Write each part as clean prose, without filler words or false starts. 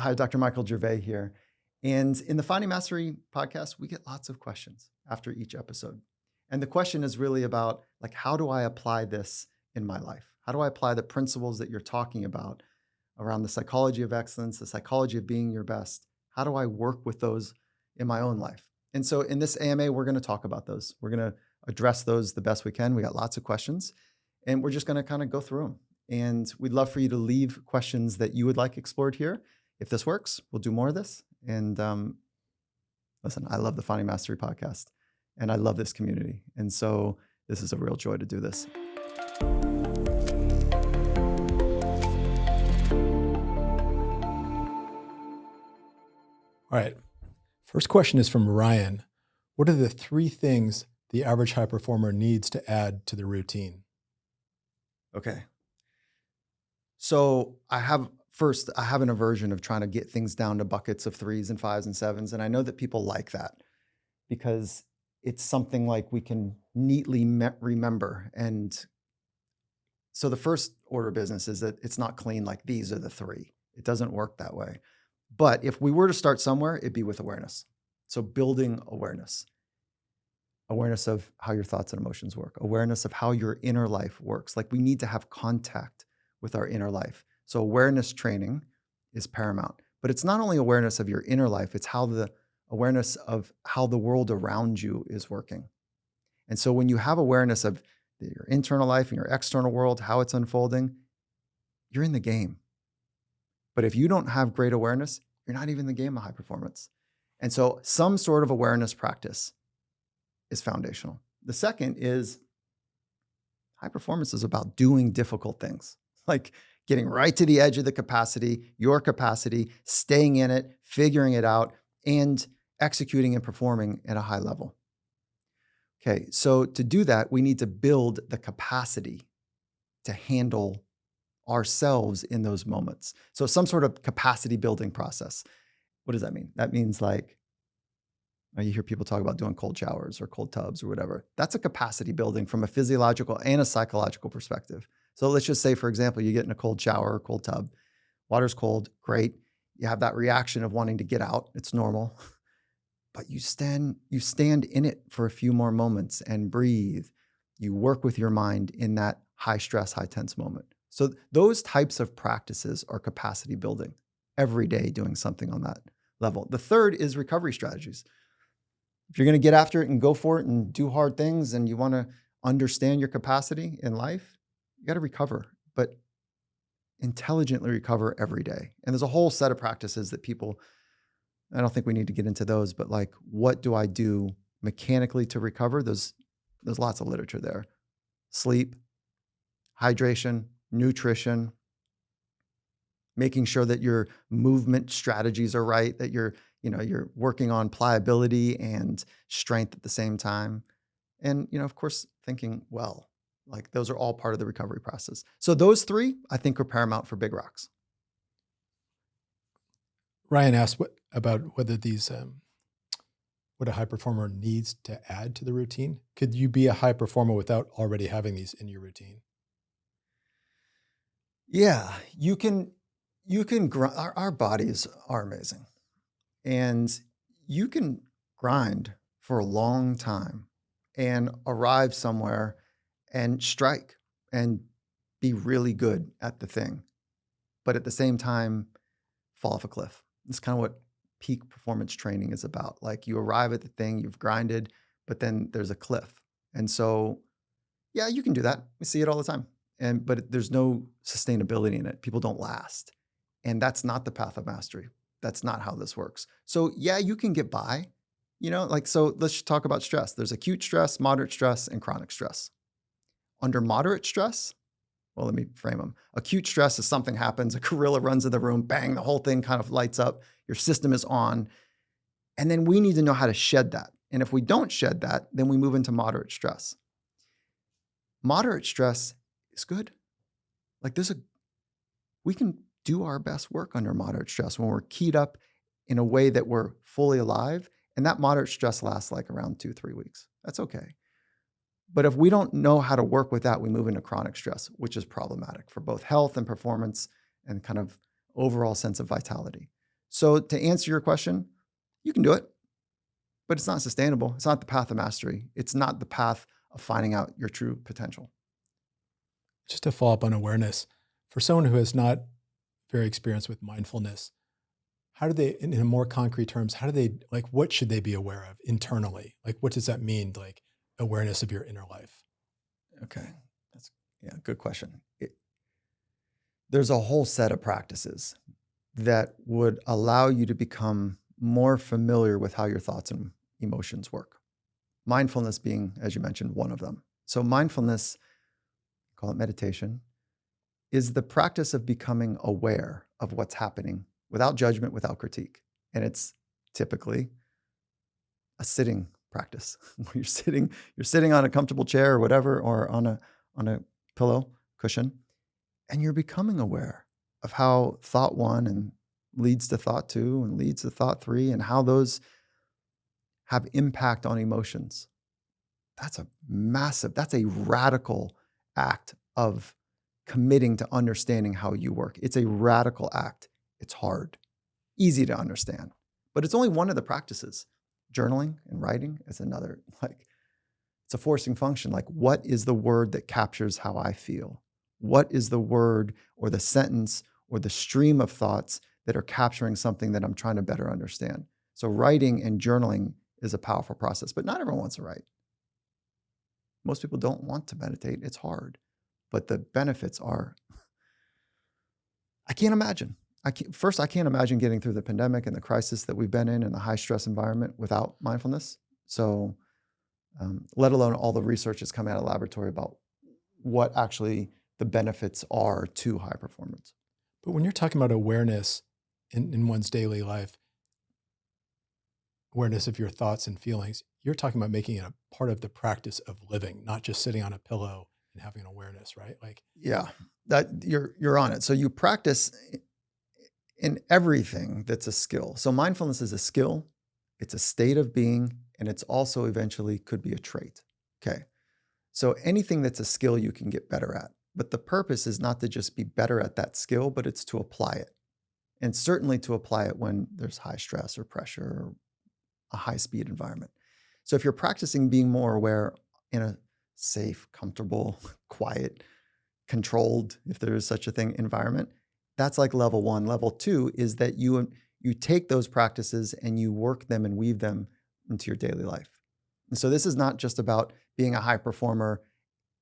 Hi, Dr. Michael Gervais here. And in the Finding Mastery podcast, we get lots of questions after each episode. And the question is really about like, how do I apply this in my life? How do I apply the principles that you're talking about around the psychology of excellence, the psychology of being your best? How do I work with those in my own life? And so in this AMA, we're going to talk about those. We're going to address those the best we can. We got lots of questions and we're just going to kind of go through them. And we'd love for you to leave questions that you would like explored here. If this works, we'll do more of this. And listen, I love the Finding Mastery podcast and I love this community. And so this is a real joy to do this. All right. First question is from Ryan. What are the 3 things the average high performer needs to add to the routine? Okay. So I have an aversion of trying to get things down to buckets of 3s and 5s and 7s. And I know that people like that because it's something like we can neatly remember. And so the first order of business is that it's not clean like these are the 3. It doesn't work that way. But if we were to start somewhere, it'd be with awareness. So building awareness of how your thoughts and emotions work, awareness of how your inner life works. Like we need to have contact with our inner life. So awareness training is paramount, but it's not only awareness of your inner life, it's how the awareness of how the world around you is working. And so when you have awareness of your internal life and your external world, how it's unfolding, you're in the game. But if you don't have great awareness, you're not even in the game of high performance. And so some sort of awareness practice is foundational. The second is high performance is about doing difficult things, like getting right to the edge of the capacity, your capacity, staying in it, figuring it out, and executing and performing at a high level. Okay, so to do that, we need to build the capacity to handle ourselves in those moments. So some sort of capacity building process. What does that mean? That means like, you hear people talk about doing cold showers or cold tubs or whatever. That's a capacity building from a physiological and a psychological perspective. So let's just say, for example, you get in a cold shower or cold tub. Water's cold, great. You have that reaction of wanting to get out. It's normal. But you stand in it for a few more moments and breathe. You work with your mind in that high stress, high tense moment. So those types of practices are capacity building every day, doing something on that level. The third is recovery strategies. If you're going to get after it and go for it and do hard things and you want to understand your capacity in life, you got to recover, but intelligently recover every day. And there's a whole set of practices that I don't think we need to get into those, but like, what do I do mechanically to recover? There's lots of literature there. Sleep, hydration, nutrition, making sure that your movement strategies are right, that you're working on pliability and strength at the same time. And, of course, thinking well, like those are all part of the recovery process. So those 3, I think, are paramount for big rocks. Ryan asked about whether these, what a high performer needs to add to the routine. Could you be a high performer without already having these in your routine? Yeah, you can grind. Our bodies are amazing. And you can grind for a long time and arrive somewhere and strike and be really good at the thing. But at the same time, fall off a cliff. It's kind of what peak performance training is about. Like you arrive at the thing, you've grinded, but then there's a cliff. And so, yeah, you can do that. We see it all the time. But there's no sustainability in it. People don't last. And that's not the path of mastery. That's not how this works. So yeah, you can get by, so let's talk about stress. There's acute stress, moderate stress, and chronic stress. Under moderate stress, well, let me frame them. Acute stress is something happens, a gorilla runs in the room, bang, the whole thing kind of lights up, your system is on. And then we need to know how to shed that. And if we don't shed that, then we move into moderate stress. Moderate stress is good. Like we can do our best work under moderate stress when we're keyed up in a way that we're fully alive. And that moderate stress lasts like around 2-3 weeks. That's okay. But if we don't know how to work with that, we move into chronic stress, which is problematic for both health and performance and kind of overall sense of vitality. So to answer your question, you can do it, but it's not sustainable. It's not the path of mastery. It's not the path of finding out your true potential. Just to follow up on awareness, for someone who is not very experienced with mindfulness, how do they, in more concrete terms, how do they, like, what should they be aware of internally? Like, what does that mean? Like awareness of your inner life? Okay. That's yeah, good question. There's a whole set of practices that would allow you to become more familiar with how your thoughts and emotions work. Mindfulness being, as you mentioned, one of them. So mindfulness, call it meditation, is the practice of becoming aware of what's happening without judgment, without critique. And it's typically a sitting practice where you're sitting on a comfortable chair or whatever, or on a pillow cushion, and you're becoming aware of how thought one and leads to thought two and leads to thought three, and how those have impact on emotions. That's a radical act of committing to understanding how you work. It's a radical act. It's hard, easy to understand, but it's only one of the practices. Journaling and writing is another. Like, it's a forcing function. Like, what is the word that captures how I feel? What is the word or the sentence or the stream of thoughts that are capturing something that I'm trying to better understand? So writing and journaling is a powerful process, but not everyone wants to write. Most people don't want to meditate. It's hard, but the benefits are, I can't imagine. I can't imagine getting through the pandemic and the crisis that we've been in the high stress environment without mindfulness. So, let alone all the research that's coming out of the laboratory about what actually the benefits are to high performance. But when you're talking about awareness in one's daily life, awareness of your thoughts and feelings, you're talking about making it a part of the practice of living, not just sitting on a pillow and having an awareness, right? Like, Yeah, that you're on it. So you practice in everything that's a skill. So mindfulness is a skill, it's a state of being, and it's also eventually could be a trait. Okay. So anything that's a skill you can get better at. But the purpose is not to just be better at that skill, but it's to apply it. And certainly to apply it when there's high stress or pressure or a high speed environment. So if you're practicing being more aware in a safe, comfortable, quiet, controlled, if there is such a thing, environment, that's like level one. Level two is that you take those practices and you work them and weave them into your daily life. And so this is not just about being a high performer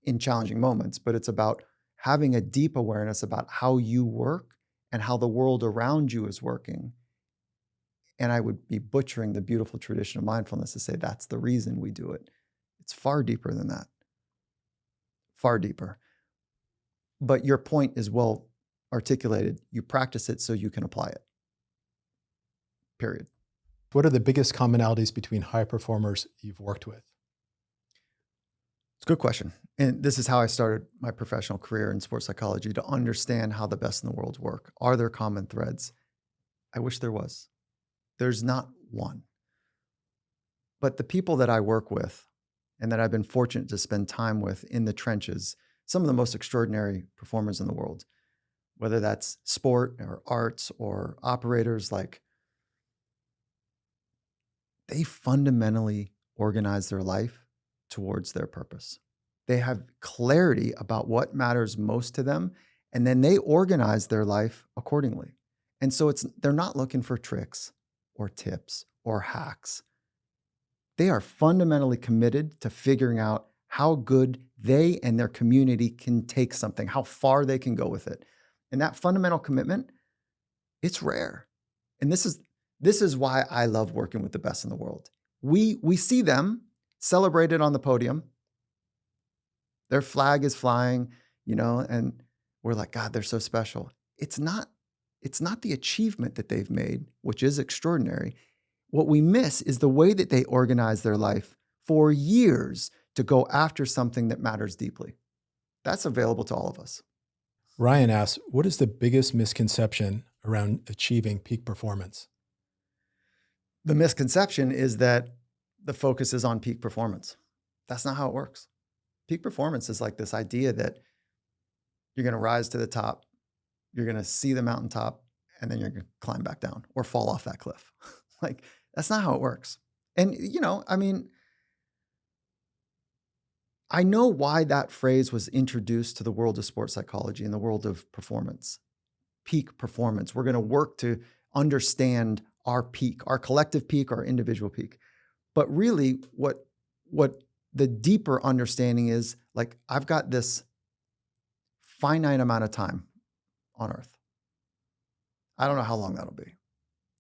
in challenging moments, but it's about having a deep awareness about how you work and how the world around you is working. And I would be butchering the beautiful tradition of mindfulness to say that's the reason we do it. It's far deeper than that, far deeper. But your point is well articulated. You practice it so you can apply it, period. what are the biggest commonalities between high performers you've worked with? It's a good question. And this is how I started my professional career in sports psychology, to understand how the best in the world work. Are there common threads? I wish there was. There's not one. But the people that I work with and that I've been fortunate to spend time with in the trenches, some of the most extraordinary performers in the world, whether that's sport or arts or operators, like, they fundamentally organize their life towards their purpose. They have clarity about what matters most to them, and then they organize their life accordingly. And so they're not looking for tricks or tips or hacks. They are fundamentally committed to figuring out how good they and their community can take something, how far they can go with it. And that fundamental commitment, it's rare. And this is why I love working with the best in the world. We see them celebrated on the podium. Their flag is flying, and we're like, God, they're so special. It's not the achievement that they've made, which is extraordinary. What we miss is the way that they organize their life for years to go after something that matters deeply. That's available to all of us. Ryan asks, what is the biggest misconception around achieving peak performance? The misconception is that the focus is on peak performance. That's not how it works. Peak performance is like this idea that you're going to rise to the top, you're going to see the mountaintop, and then you're going to climb back down or fall off that cliff. Like, that's not how it works. And, I mean, I know why that phrase was introduced to the world of sports psychology and the world of performance, peak performance. We're going to work to understand our peak, our collective peak, our individual peak. But really, what the deeper understanding is, like, I've got this finite amount of time on Earth. I don't know how long that'll be.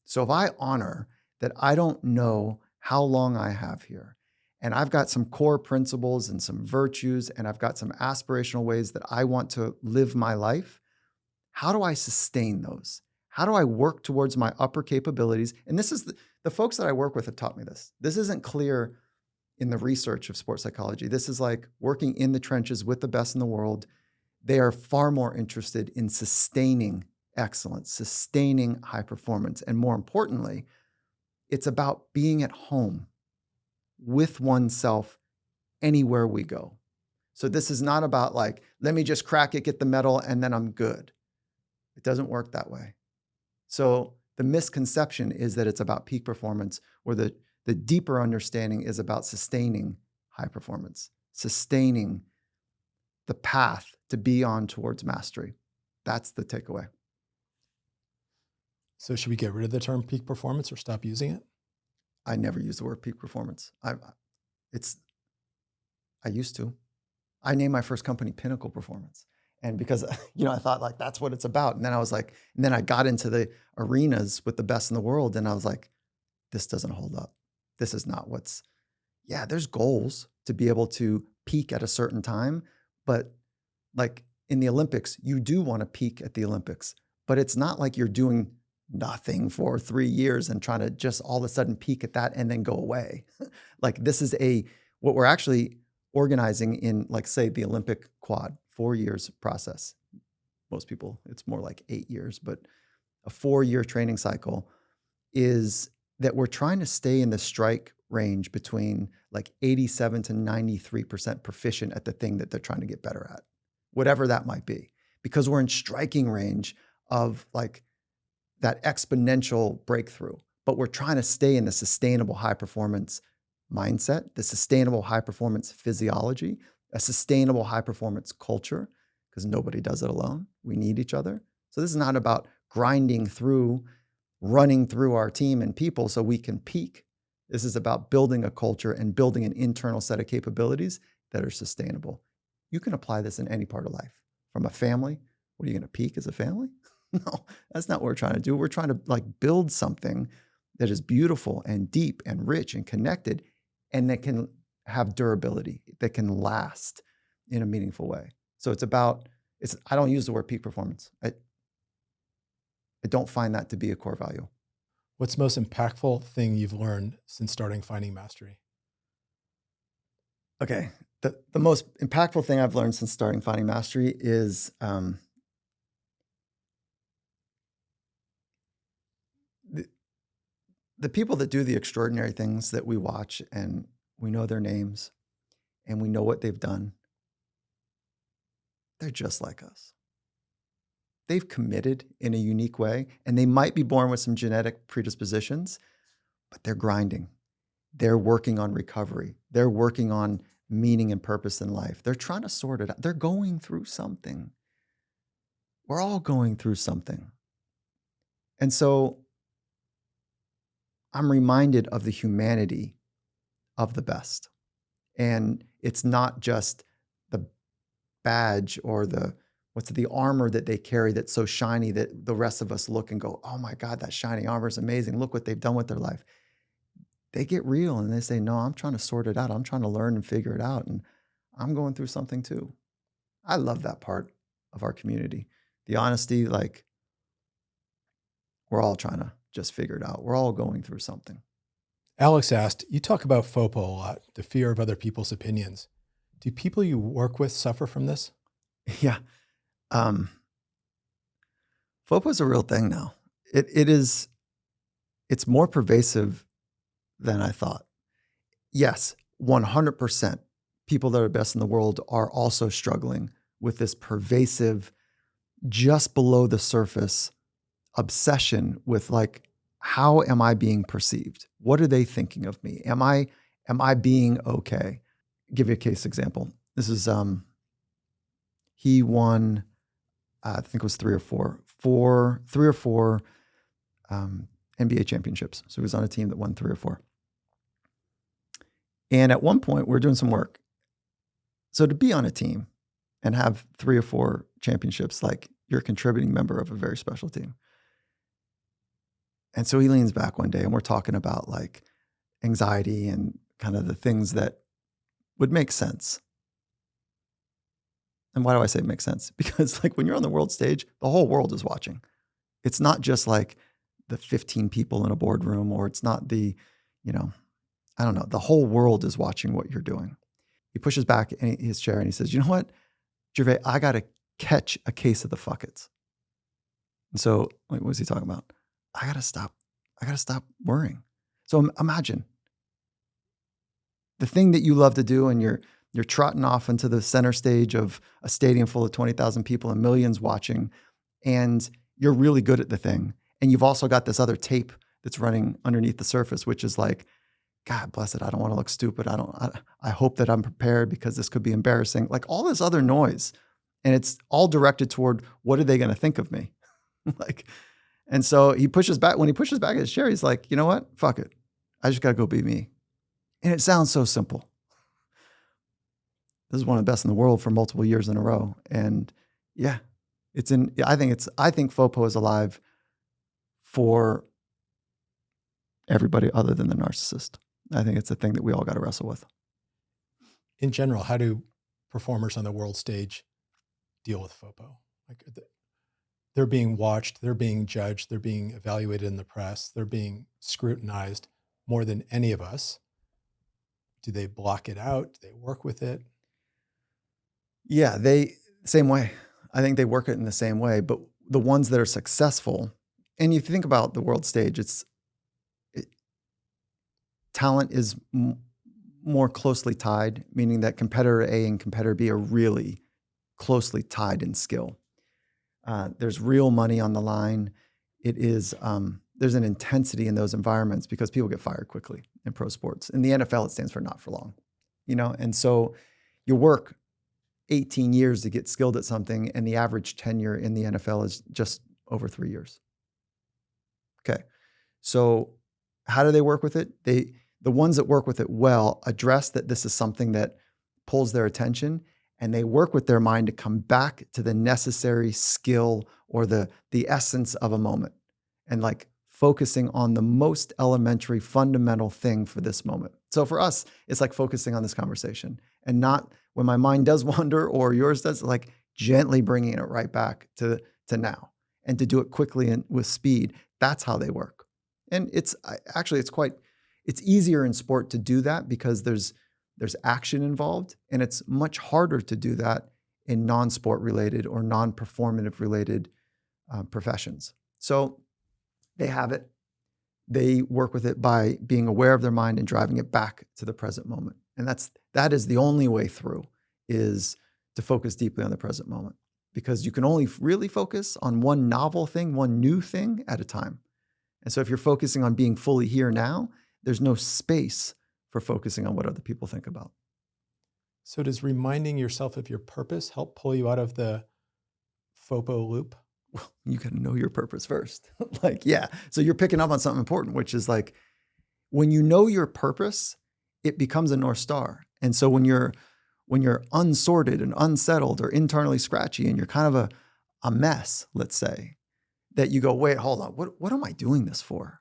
So if I honor that I don't know how long I have here, and I've got some core principles and some virtues, and I've got some aspirational ways that I want to live my life, how do I sustain those? How do I work towards my upper capabilities? And this is the folks that I work with have taught me this. This isn't clear in the research of sports psychology. This is like working in the trenches with the best in the world. They are far more interested in sustaining excellence, sustaining high performance. And more importantly, it's about being at home with oneself anywhere we go. So this is not about like, let me just crack it, get the medal, and then I'm good. It doesn't work that way. So the misconception is that it's about peak performance, or the deeper understanding is about sustaining high performance, sustaining the path to be on towards mastery. That's the takeaway. So should we get rid of the term peak performance or stop using it? I never use the word peak performance. I used to. I named my first company Pinnacle Performance. And because, I thought like that's what it's about. And then I was like, and then I got into the arenas with the best in the world. And I was like, this doesn't hold up. This is not there's goals to be able to peak at a certain time. But like in the Olympics, you do want to peak at the Olympics, but it's not like you're doing nothing for 3 years and trying to just all of a sudden peak at that and then go away. Like this is what we're actually organizing in, like, say, the Olympic quad, 4 years process. Most people, it's more like 8 years, but a 4-year training cycle is that we're trying to stay in the strike range between like 87 to 93% proficient at the thing that they're trying to get better at, whatever that might be, because we're in striking range of like that exponential breakthrough, but we're trying to stay in the sustainable high performance mindset, the sustainable high performance physiology, a sustainable high performance culture, because nobody does it alone. We need each other. So this is not about grinding through, running through our team and people so we can peak. This is about building a culture and building an internal set of capabilities that are sustainable. You can apply this in any part of life. From a family, what are you going to peak as a family? No, that's not what we're trying to do. We're trying to like build something that is beautiful and deep and rich and connected, and that can have durability, that can last in a meaningful way. So I don't use the word peak performance. I don't find that to be a core value. What's the most impactful thing you've learned since starting Finding Mastery? Okay. The most impactful thing I've learned since starting Finding Mastery is the people that do the extraordinary things that we watch and we know their names and we know what they've done. They're just like us. They've committed in a unique way, and they might be born with some genetic predispositions, but they're grinding. They're working on recovery. They're working on meaning and purpose in life. They're trying to sort it out. They're going through something. We're all going through something. And so I'm reminded of the humanity of the best. And it's not just the badge or the armor that they carry that's so shiny that the rest of us look and go, oh my God, that shiny armor is amazing. Look what they've done with their life. They get real and they say, no, I'm trying to sort it out. I'm trying to learn and figure it out. And I'm going through something too. I love that part of our community. The honesty, like we're all trying to just figure it out. We're all going through something. Alex asked, you talk about FOPO a lot, the fear of other people's opinions. Do people you work with suffer from this? Yeah. FOPO is a real thing now. It's more pervasive than I thought. Yes, 100% people that are best in the world are also struggling with this pervasive, just below the surface obsession with like, how am I being perceived? What are they thinking of me? Am I being okay? Give you a case example. This is he won, I think it was three or four NBA championships. So he was on a team that won 3 or 4. And at one point, we were doing some work. So to be on a team and have 3 or 4 championships, like you're a contributing member of a very special team. And so he leans back one day and we're talking about like anxiety and kind of the things that would make sense. And why do I say make sense? Because like when you're on the world stage, the whole world is watching. It's not just like the 15 people in a boardroom, or it's not the, I don't know, the whole world is watching what you're doing. He pushes back in his chair and he says, you know what, Gervais, I got to catch a case of the fuckets. And so what was he talking about? I got to stop worrying. So imagine the thing that you love to do, and you're trotting off into the center stage of a stadium full of 20,000 people and millions watching, and you're really good at the thing. And you've also got this other tape that's running underneath the surface, which is like, God bless it, I don't want to look stupid. I hope that I'm prepared because this could be embarrassing. Like all this other noise. And it's all directed toward, what are they going to think of me? And so he pushes back. When he pushes back at his chair, he's like, you know what? Fuck it. I just got to go be me. And it sounds so simple. This is one of the best in the world for multiple years in a row. And yeah, I think FOPO is alive for everybody other than the narcissist. I think it's a thing that we all got to wrestle with. In general, how do performers on the world stage deal with FOPO? Like they're being watched, they're being judged, they're being evaluated in the press, they're being scrutinized more than any of us. Do they block it out? Do they work with it? Yeah, same way. I think they work it in the same way, but the ones that are successful, and you think about the world stage, talent is more closely tied, meaning that competitor A and competitor B are really closely tied in skill. There's real money on the line. There's an intensity in those environments because people get fired quickly in pro sports. In the NFL, it stands for not for long, and so you work 18 years to get skilled at something, and the average tenure in the NFL is just over 3 years. Okay. So how do they work with it? The ones that work with it well address that this is something that pulls their attention, and they work with their mind to come back to the necessary skill or the essence of a moment, and like focusing on the most elementary fundamental thing for this moment. So for us, it's like focusing on this conversation, and not when my mind does wander or yours does, like gently bringing it right back to now, and to do it quickly and with speed. That's how they work. And it's easier in sport to do that because there's action involved, and it's much harder to do that in non-sport related or non-performative related professions. So they have it. They work with it by being aware of their mind and driving it back to the present moment. And that is the only way through, is to focus deeply on the present moment, because you can only really focus on one novel thing, one new thing at a time. And so if you're focusing on being fully here now, there's no space for focusing on what other people think about. So does reminding yourself of your purpose help pull you out of the FOPO loop? Well, you got to know your purpose first. So you're picking up on something important, which is like, when you know your purpose, it becomes a North Star. And so when you're unsorted and unsettled or internally scratchy, and you're kind of a mess, let's say, that you go, wait, hold on, what am I doing this for?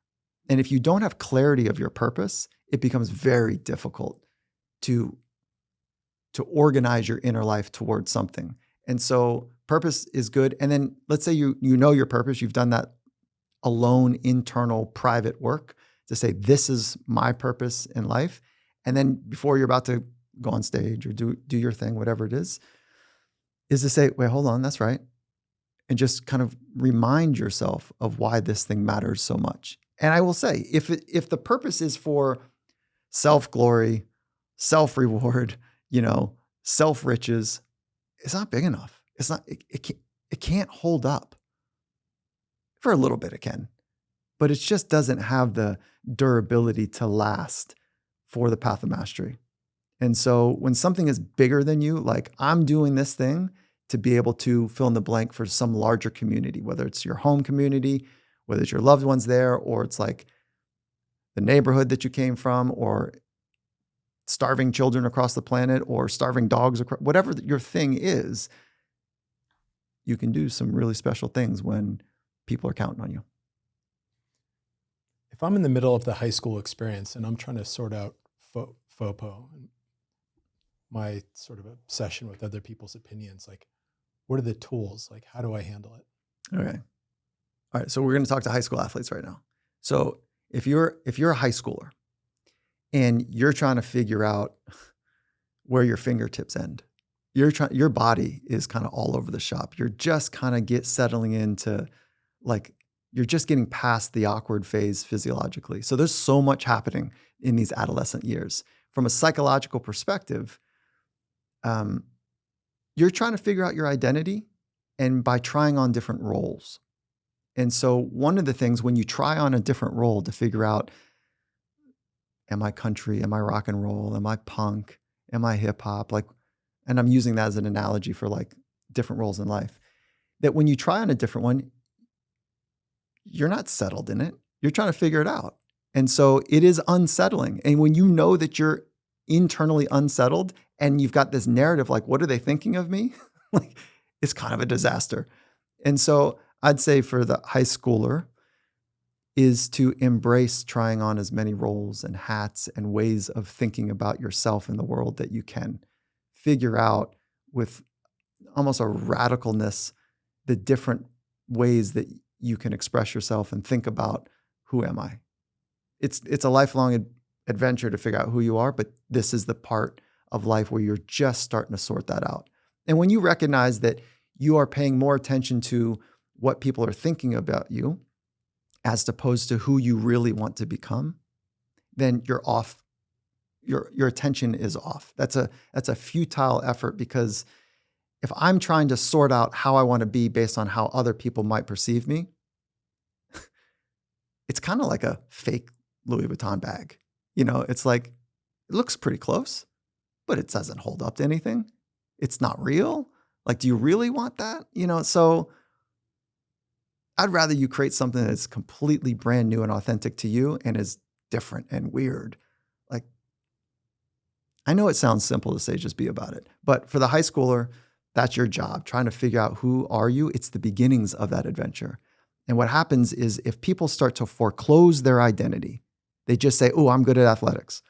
And if you don't have clarity of your purpose, it becomes very difficult to organize your inner life towards something. And so purpose is good. And then let's say you know your purpose, you've done that alone, internal, private work to say, this is my purpose in life. And then before you're about to go on stage or do your thing, whatever it is to say, wait, hold on, that's right. And just kind of remind yourself of why this thing matters so much. And I will say, if the purpose is for self-glory, self-reward, self-riches, it's not big enough. It's not, it can't hold up For a little bit it can, but it just doesn't have the durability to last for the path of mastery. And so when something is bigger than you, like I'm doing this thing to be able to fill in the blank for some larger community, whether it's your home community, whether it's your loved ones there, or it's like the neighborhood that you came from, or starving children across the planet, or starving dogs, whatever your thing is, you can do some really special things when people are counting on you. If I'm in the middle of the high school experience and I'm trying to sort out FOPO and my sort of obsession with other people's opinions, like what are the tools? Like how do I handle it? Okay. All right. So we're going to talk to high school athletes right now. So if you're a high schooler and you're trying to figure out where your fingertips end, your body is kind of all over the shop. You're just kind of settling into like, you're just getting past the awkward phase physiologically. So there's so much happening in these adolescent years. From a psychological perspective, you're trying to figure out your identity and by trying on different roles. And so one of the things when you try on a different role to figure out, am I country? Am I rock and roll? Am I punk? Am I hip hop? Like, and I'm using that as an analogy for like different roles in life, that when you try on a different one, you're not settled in it. You're trying to figure it out. And so it is unsettling. And when you know that you're internally unsettled and you've got this narrative, like, what are they thinking of me? Like, it's kind of a disaster. And so I'd say for the high schooler is to embrace trying on as many roles and hats and ways of thinking about yourself in the world that you can figure out with almost a radicalness, the different ways that you can express yourself and think about, who am I? It's a lifelong adventure to figure out who you are, but this is the part of life where you're just starting to sort that out. And when you recognize that you are paying more attention to what people are thinking about you as opposed to who you really want to become, then you're off. Your attention is off. That's a futile effort, because if I'm trying to sort out how I want to be based on how other people might perceive me, it's kind of like a fake Louis Vuitton bag. It's like, it looks pretty close, but it doesn't hold up to anything. It's not real. Like, do you really want that? So I'd rather you create something that's completely brand new and authentic to you and is different and weird. Like, I know it sounds simple to say, just be about it. But for the high schooler, that's your job, trying to figure out who are you. It's the beginnings of that adventure. And what happens is if people start to foreclose their identity, they just say, oh, I'm good at athletics.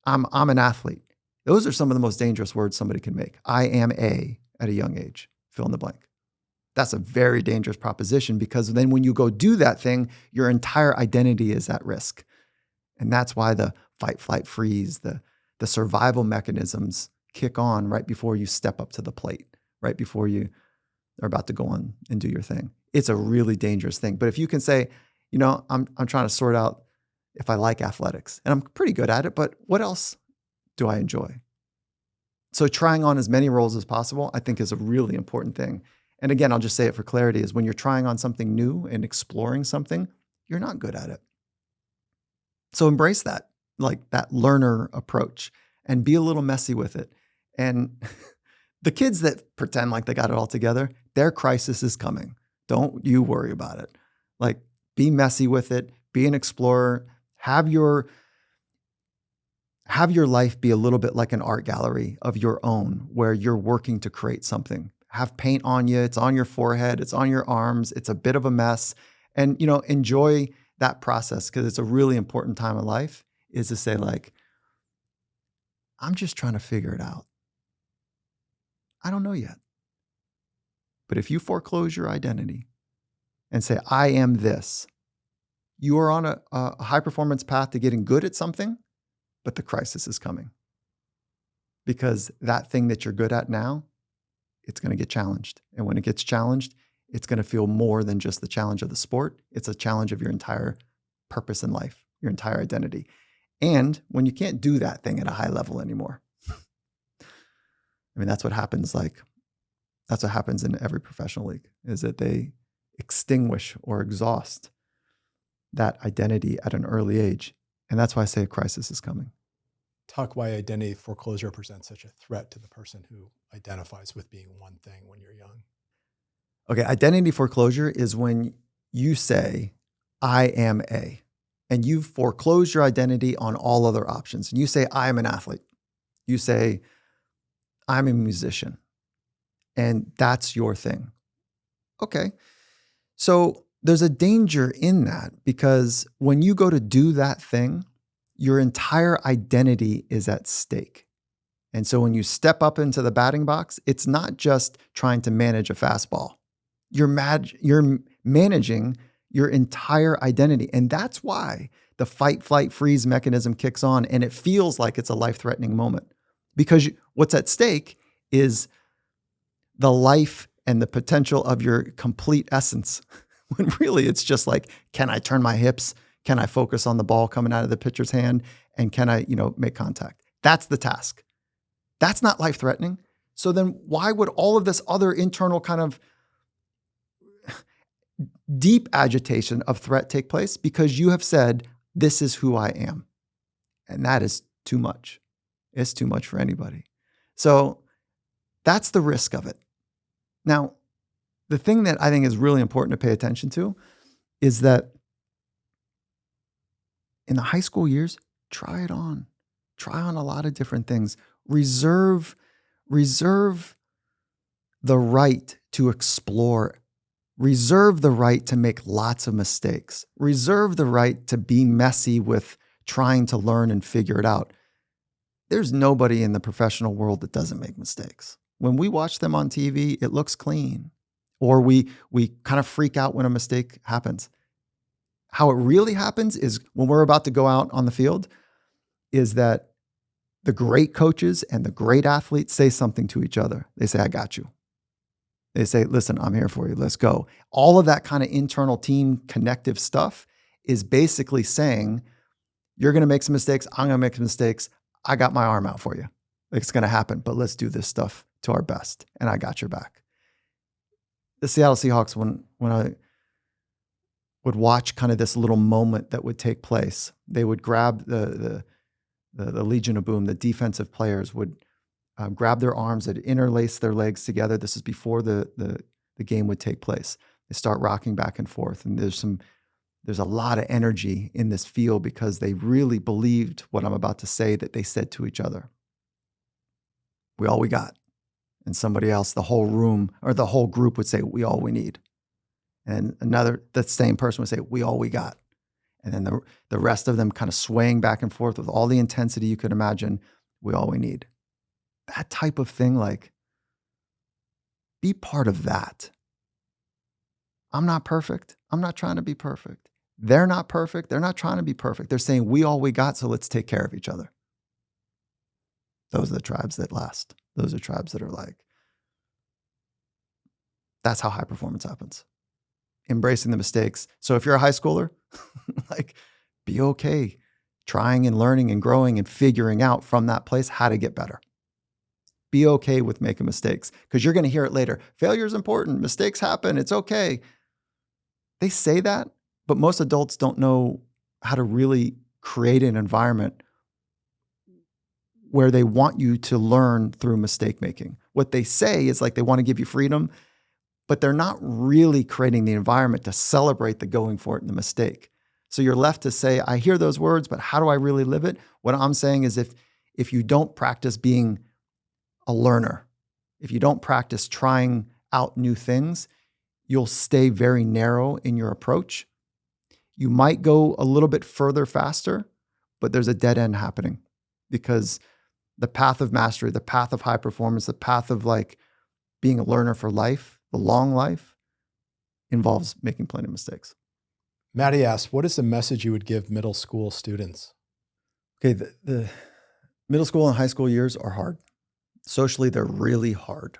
I'm an athlete. Those are some of the most dangerous words somebody can make. I am at a young age, fill in the blank. That's a very dangerous proposition, because then when you go do that thing, your entire identity is at risk. And that's why the fight, flight, freeze, the survival mechanisms kick on right before you step up to the plate, right before you are about to go on and do your thing. It's a really dangerous thing. But if you can say, I'm trying to sort out if I like athletics, and I'm pretty good at it, but what else do I enjoy? So trying on as many roles as possible, I think, is a really important thing. And again, I'll just say it for clarity, is when you're trying on something new and exploring something, you're not good at it. So embrace that, like that learner approach, and be a little messy with it. And the kids that pretend like they got it all together, their crisis is coming. Don't you worry about it. Like, be messy with it, be an explorer, have your life be a little bit like an art gallery of your own, where you're working to create something. Have paint on you, it's on your forehead, it's on your arms, it's a bit of a mess. And, enjoy that process, because it's a really important time of life, is to say, like, I'm just trying to figure it out. I don't know yet. But if you foreclose your identity and say, I am this, you are on a high performance path to getting good at something, but the crisis is coming. Because that thing that you're good at now, it's going to get challenged. And when it gets challenged, it's going to feel more than just the challenge of the sport. It's a challenge of your entire purpose in life, your entire identity. And when you can't do that thing at a high level anymore, that's what happens. That's what happens in every professional league, is that they extinguish or exhaust that identity at an early age. And that's why I say a crisis is coming. Talk why identity foreclosure presents such a threat to the person who identifies with being one thing when you're young. Okay, identity foreclosure is when you say, I am A, and you foreclose your identity on all other options. And you say, I am an athlete. You say, I'm a musician. And that's your thing. Okay. So there's a danger in that because when you go to do that thing, your entire identity is at stake. And so when you step up into the batting box, it's not just trying to manage a fastball. You're managing your entire identity. And that's why the fight, flight, freeze mechanism kicks on and it feels like it's a life-threatening moment. Because what's at stake is the life and the potential of your complete essence. When really it's just like, can I turn my hips? Can I focus on the ball coming out of the pitcher's hand? And can I, make contact? That's the task. That's not life-threatening. So then why would all of this other internal kind of deep agitation of threat take place? Because you have said, this is who I am. And that is too much. It's too much for anybody. So that's the risk of it. Now, the thing that I think is really important to pay attention to is that in the high school years, try it on. Try on a lot of different things. Reserve the right to explore. Reserve the right to make lots of mistakes. Reserve the right to be messy with trying to learn and figure it out. There's nobody in the professional world that doesn't make mistakes. When we watch them on TV, it looks clean. Or we kind of freak out when a mistake happens. How it really happens is when we're about to go out on the field, is that the great coaches and the great athletes say something to each other. They say, I got you. They say, listen, I'm here for you. Let's go. All of that kind of internal team connective stuff is basically saying, you're going to make some mistakes. I'm going to make some mistakes. I got my arm out for you. It's going to happen, but let's do this stuff to our best. And I got your back. The Seattle Seahawks, when I would watch kind of this little moment that would take place, they would grab the Legion of Boom, the defensive players would grab their arms and interlace their legs together. This is before the game would take place. They start rocking back and forth. And there's a lot of energy in this field because they really believed what I'm about to say that they said to each other. We all we got. And somebody else, the whole room or the whole group would say, we all we need. And that same person would say, we all we got. And then the rest of them kind of swaying back and forth with all the intensity you could imagine, we all we need. That type of thing, like, be part of that. I'm not perfect. I'm not trying to be perfect. They're not perfect. They're not trying to be perfect. They're saying, we all we got, so let's take care of each other. Those are the tribes that last. Those are tribes that are like, that's how high performance happens. Embracing the mistakes. So if you're a high schooler, like, be okay trying and learning and growing and figuring out from that place how to get better. Be okay with making mistakes because you're going to hear it later. Failure is important. Mistakes happen. It's okay. They say that, but most adults don't know how to really create an environment where they want you to learn through mistake making. What they say is like they want to give you freedom, but they're not really creating the environment to celebrate the going for it and the mistake. So you're left to say, I hear those words, but how do I really live it? What I'm saying is if you don't practice being a learner, if you don't practice trying out new things, you'll stay very narrow in your approach. You might go a little bit further faster, but there's a dead end happening because the path of mastery, the path of high performance, the path of like being a learner for life, the long life, involves making plenty of mistakes. Maddie asks, what is the message you would give middle school students? Okay, the middle school and high school years are hard. Socially, they're really hard.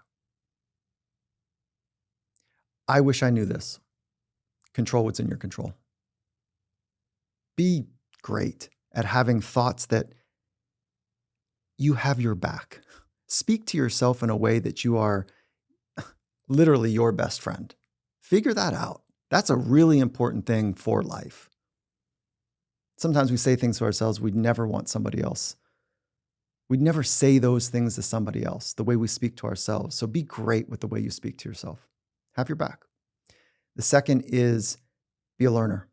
I wish I knew this. Control what's in your control. Be great at having thoughts that you have your back. Speak to yourself in a way that you are literally your best friend. Figure that out. That's a really important thing for life. Sometimes we say things to ourselves we'd never want somebody else. We'd never say those things to somebody else, the way we speak to ourselves. So be great with the way you speak to yourself. Have your back. The second is be a learner.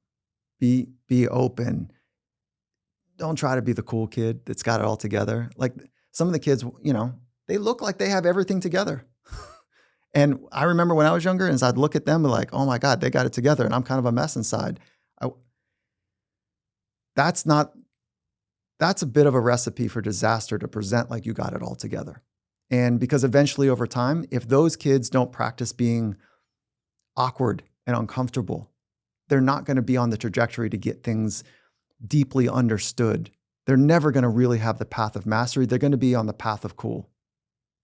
Be open. Don't try to be the cool kid that's got it all together. Like some of the kids, they look like they have everything together. And I remember when I was younger, and I'd look at them and like, oh my God, they got it together. And I'm kind of a mess inside. I, that's a bit of a recipe for disaster to present like you got it all together. And because eventually over time, if those kids don't practice being awkward and uncomfortable, they're not going to be on the trajectory to get things deeply understood. They're never going to really have the path of mastery. They're going to be on the path of cool.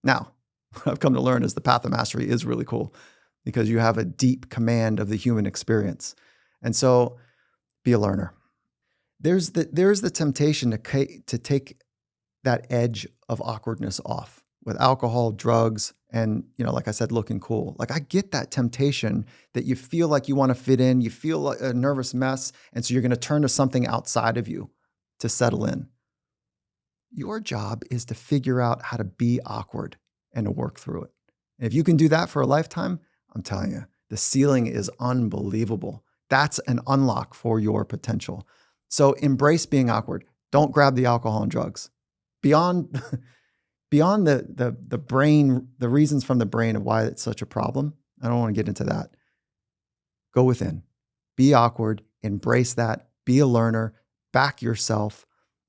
Now, what I've come to learn is the path of mastery is really cool because you have a deep command of the human experience. And so be a learner. There's the temptation to take that edge of awkwardness off with alcohol, drugs, and like I said, looking cool. Like I get that temptation that you feel like you want to fit in, you feel like a nervous mess, and so you're going to turn to something outside of you to settle in. Your job is to figure out how to be awkward and to work through it. And if you can do that for a lifetime, I'm telling you, the ceiling is unbelievable. That's an unlock for your potential. So embrace being awkward. Don't grab the alcohol and drugs. Beyond the brain, the reasons from the brain of why it's such a problem, I don't want to get into that. Go within. Be awkward. Embrace that. Be a learner. Back yourself.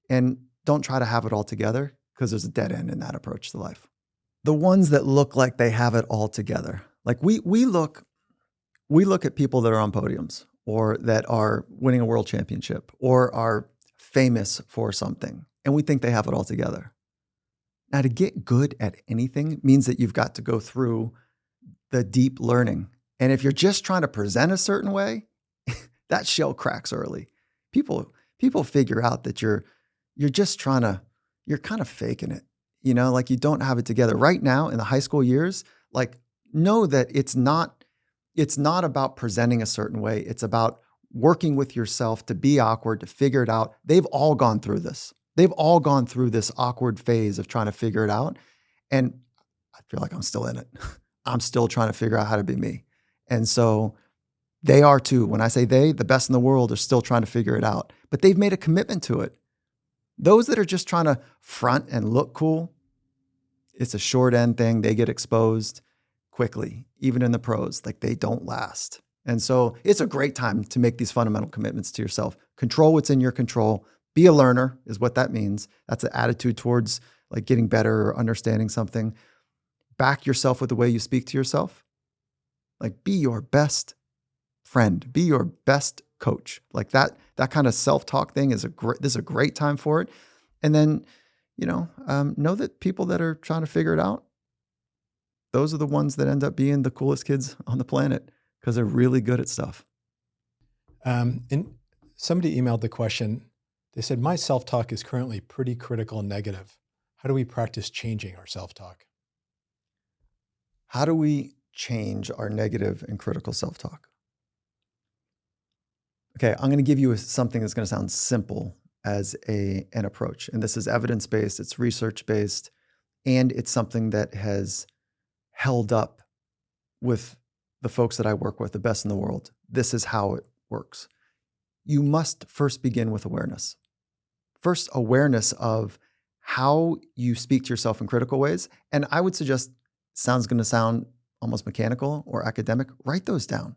And don't try to have it all together because there's a dead end in that approach to life. The ones that look like they have it all together. Like we look at people that are on podiums or that are winning a world championship or are famous for something, and we think they have it all together. Now, to get good at anything means that you've got to go through the deep learning. And if you're just trying to present a certain way, that shell cracks early. People figure out that you're kind of faking it. Like you don't have it together. Right now in the high school years, like know that it's not about presenting a certain way. It's about working with yourself to be awkward, to figure it out. They've all gone through this. They've all gone through this awkward phase of trying to figure it out. And I feel like I'm still in it. I'm still trying to figure out how to be me. And so they are too. When I say they, the best in the world are still trying to figure it out, but they've made a commitment to it. Those that are just trying to front and look cool, it's a short end thing. They get exposed quickly, even in the pros, like they don't last. And so it's a great time to make these fundamental commitments to yourself. Control what's in your control. Be a learner is what that means. That's an attitude towards like getting better or understanding something. Back yourself with the way you speak to yourself. Like be your best friend, be your best coach. Like that kind of self-talk thing this is a great time for it. And then, know that people that are trying to figure it out, those are the ones that end up being the coolest kids on the planet because they're really good at stuff. And somebody emailed the question. They said, my self-talk is currently pretty critical and negative. How do we practice changing our self-talk? How do we change our negative and critical self-talk? Okay, I'm going to give you something that's going to sound simple as an approach. And this is evidence-based, it's research-based, and it's something that has held up with the folks that I work with, the best in the world. This is how it works. You must first begin with awareness. First, awareness of how you speak to yourself in critical ways. And I would suggest, sounds going to sound almost mechanical or academic, write those down.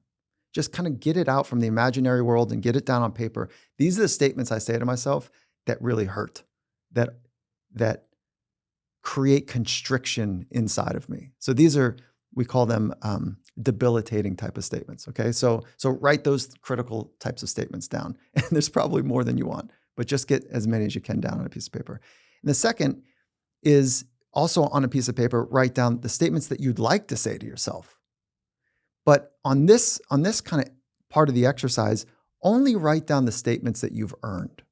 Just kind of get it out from the imaginary world and get it down on paper. These are the statements I say to myself that really hurt, that create constriction inside of me. So these are, we call them debilitating type of statements. Okay, so write those critical types of statements down. And there's probably more than you want, but just get as many as you can down on a piece of paper. And the second is also on a piece of paper, write down the statements that you'd like to say to yourself. But on this kind of part of the exercise, only write down the statements that you've earned.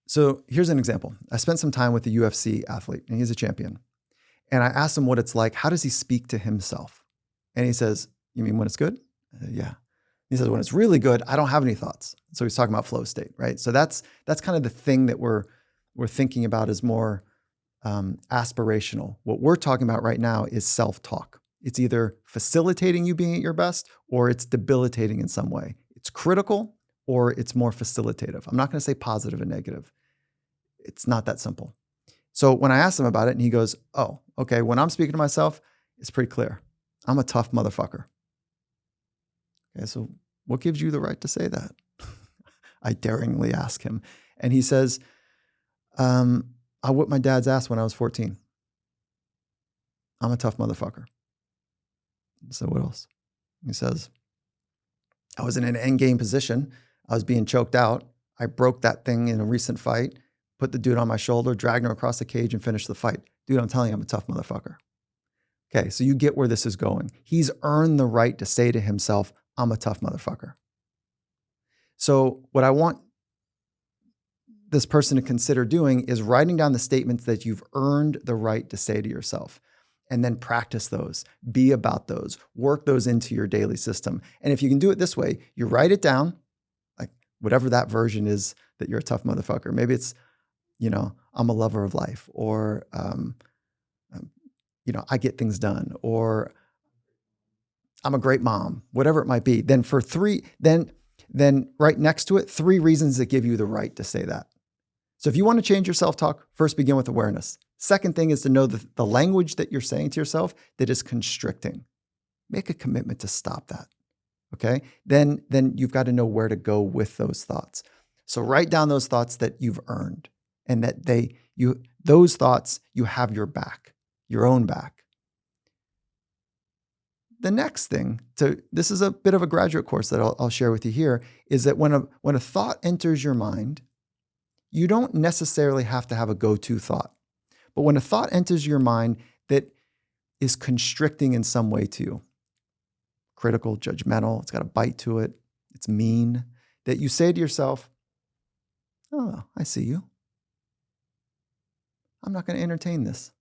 So here's an example. I spent some time with a UFC athlete, and he's a champion. And I asked him what it's like. How does he speak to himself? And he says, you mean when it's good? Yeah. He says, when it's really good, I don't have any thoughts. So he's talking about flow state, right? So that's kind of the thing that we're thinking about is more aspirational. What we're talking about right now is self-talk. It's either facilitating you being at your best or it's debilitating in some way. It's critical or it's more facilitative. I'm not going to say positive and negative. It's not that simple. So when I asked him about it and he goes, oh, okay, when I'm speaking to myself, it's pretty clear. I'm a tough motherfucker. Okay, so what gives you the right to say that? I daringly ask him. And he says, I whipped my dad's ass when I was 14. I'm a tough motherfucker. So what else? He says, I was in an end game position. I was being choked out. I broke that thing in a recent fight, put the dude on my shoulder, dragged him across the cage and finished the fight. Dude, I'm telling you, I'm a tough motherfucker. Okay, so you get where this is going. He's earned the right to say to himself, I'm a tough motherfucker. So what I want this person to consider doing is writing down the statements that you've earned the right to say to yourself and then practice those, be about those, work those into your daily system. And if you can do it this way, you write it down, like whatever that version is that you're a tough motherfucker. Maybe it's, I'm a lover of life, or, I get things done, or I'm a great mom, whatever it might be. Then for then right next to it, 3 reasons that give you the right to say that. So if you want to change your self-talk, first begin with awareness. Second thing is to know the language that you're saying to yourself that is constricting. Make a commitment to stop that. Okay? Then you've got to know where to go with those thoughts. So write down those thoughts that you've earned and that those thoughts, you have your back, your own back. The next thing, this is a bit of a graduate course that I'll share with you here, is that when a thought enters your mind, you don't necessarily have to have a go-to thought. But when a thought enters your mind that is constricting in some way to you, critical, judgmental, it's got a bite to it, it's mean, that you say to yourself, oh, I see you. I'm not going to entertain this.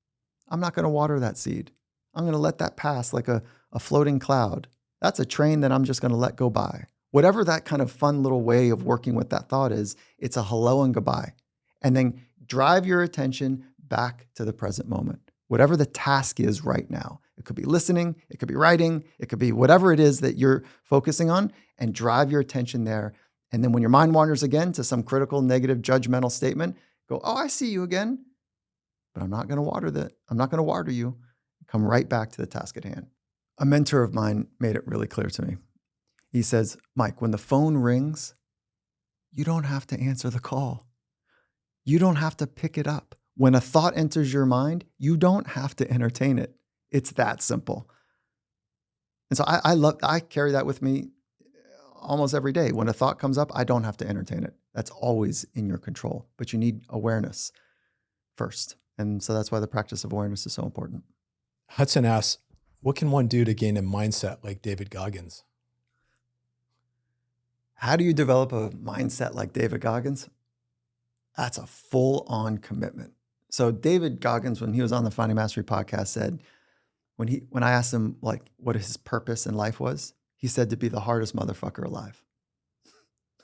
I'm not going to water that seed. I'm going to let that pass like a floating cloud. That's a train that I'm just going to let go by. Whatever that kind of fun little way of working with that thought is, it's a hello and goodbye. And then drive your attention back to the present moment. Whatever the task is right now. It could be listening, it could be writing, it could be whatever it is that you're focusing on, and drive your attention there. And then when your mind wanders again to some critical, negative, judgmental statement, go, oh, I see you again, but I'm not going to water that. I'm not going to water you. Come right back to the task at hand. A mentor of mine made it really clear to me. He says, Mike, when the phone rings, you don't have to answer the call. You don't have to pick it up. When a thought enters your mind, you don't have to entertain it. It's that simple. And so I carry that with me almost every day. When a thought comes up, I don't have to entertain it. That's always in your control, but you need awareness first. And so that's why the practice of awareness is so important. Hudson asks, what can one do to gain a mindset like David Goggins? How do you develop a mindset like David Goggins? That's a full-on commitment. So David Goggins, when he was on the Finding Mastery podcast, said, when I asked him like what his purpose in life was, he said to be the hardest motherfucker alive.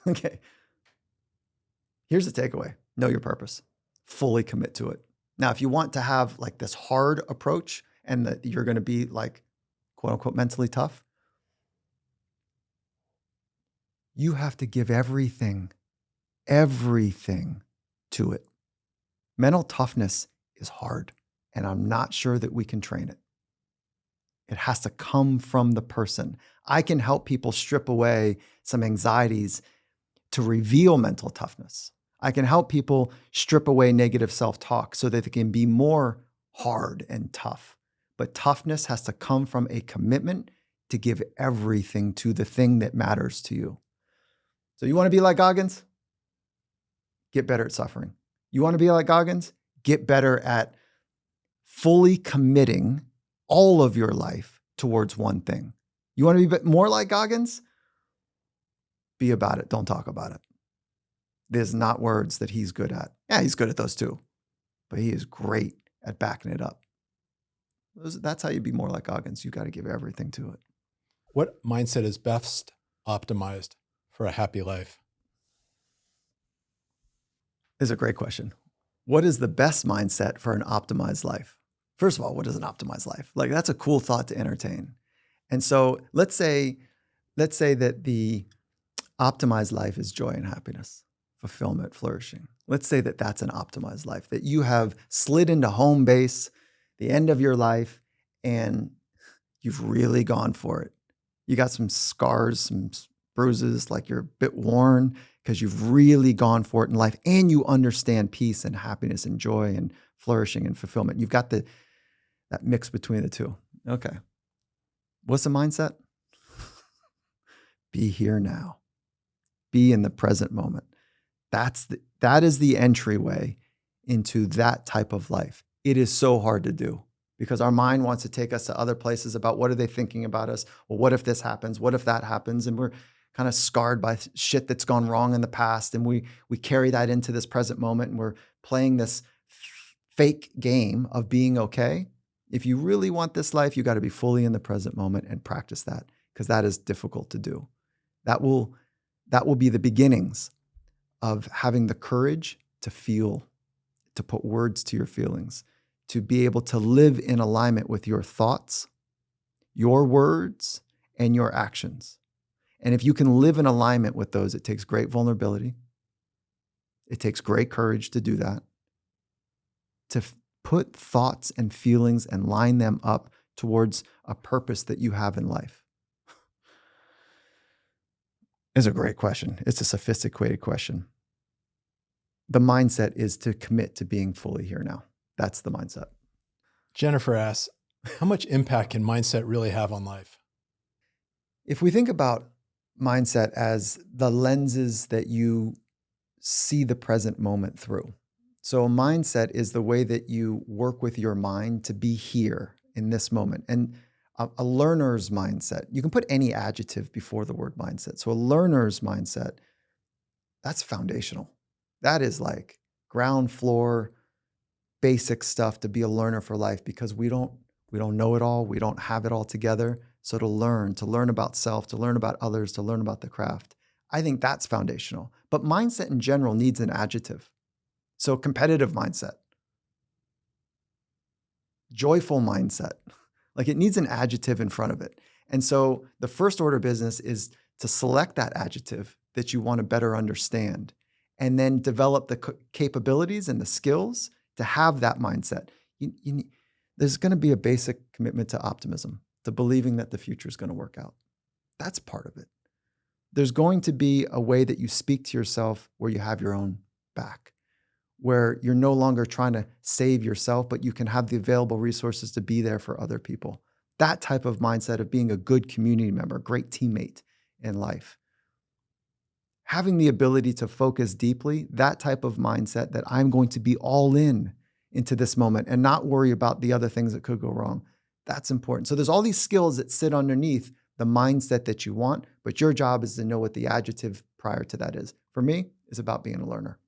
Okay. Here's the takeaway. Know your purpose. Fully commit to it. Now, if you want to have like this hard approach and that you're going to be like, quote unquote, mentally tough, you have to give everything to it. Mental toughness is hard, and I'm not sure that we can train it. It has to come from the person. I can help people strip away some anxieties to reveal mental toughness. I can help people strip away negative self-talk so that they can be more hard and tough. But toughness has to come from a commitment to give everything to the thing that matters to you. So you want to be like Goggins? Get better at suffering. You want to be like Goggins? Get better at fully committing all of your life towards one thing. You want to be more like Goggins? Be about it. Don't talk about it. There's not words that he's good at. Yeah, he's good at those too, but he is great at backing it up. That's how you be more like Goggins. You got to give everything to it. What mindset is best optimized for a happy life? Is a great question. What is the best mindset for an optimized life? First of all, what is an optimized life? Like, that's a cool thought to entertain. And so let's say that the optimized life is joy and happiness, fulfillment, flourishing. Let's say that that's an optimized life, that you have slid into home base, the end of your life, and you've really gone for it. You got some scars, some bruises, like you're a bit worn because you've really gone for it in life, and you understand peace and happiness and joy and flourishing and fulfillment. You've got that mix between the two. Okay. What's the mindset? Be here now. Be in the present moment. That is the entryway into that type of life. It is so hard to do because our mind wants to take us to other places about what are they thinking about us? Well, what if this happens? What if that happens? And we're kind of scarred by shit that's gone wrong in the past. And we carry that into this present moment, and we're playing this fake game of being okay. If you really want this life, you got to be fully in the present moment and practice that, because that is difficult to do. That will be the beginnings of having the courage to feel, to put words to your feelings, to be able to live in alignment with your thoughts, your words, and your actions. And if you can live in alignment with those, it takes great vulnerability. It takes great courage to do that, to put thoughts and feelings and line them up towards a purpose that you have in life. It's a great question. It's a sophisticated question. The mindset is to commit to being fully here now. That's the mindset. Jennifer asks, how much impact can mindset really have on life? If we think about mindset as the lenses that you see the present moment through. So a mindset is the way that you work with your mind to be here in this moment. And a learner's mindset, you can put any adjective before the word mindset. So a learner's mindset, that's foundational. That is like ground floor, basic stuff to be a learner for life, because we don't know it all. We don't have it all together. So to learn about self, to learn about others, to learn about the craft, I think that's foundational. But mindset in general needs an adjective. So competitive mindset, joyful mindset, like it needs an adjective in front of it. And so the first order of business is to select that adjective that you want to better understand, and then develop the capabilities and the skills to have that mindset. There's going to be a basic commitment to optimism, to believing that the future is going to work out. That's part of it. There's going to be a way that you speak to yourself where you have your own back, where you're no longer trying to save yourself, but you can have the available resources to be there for other people. That type of mindset of being a good community member, a great teammate in life. Having the ability to focus deeply, that type of mindset that I'm going to be all in into this moment and not worry about the other things that could go wrong. That's important. So there's all these skills that sit underneath the mindset that you want, but your job is to know what the adjective prior to that is. For me, it's about being a learner.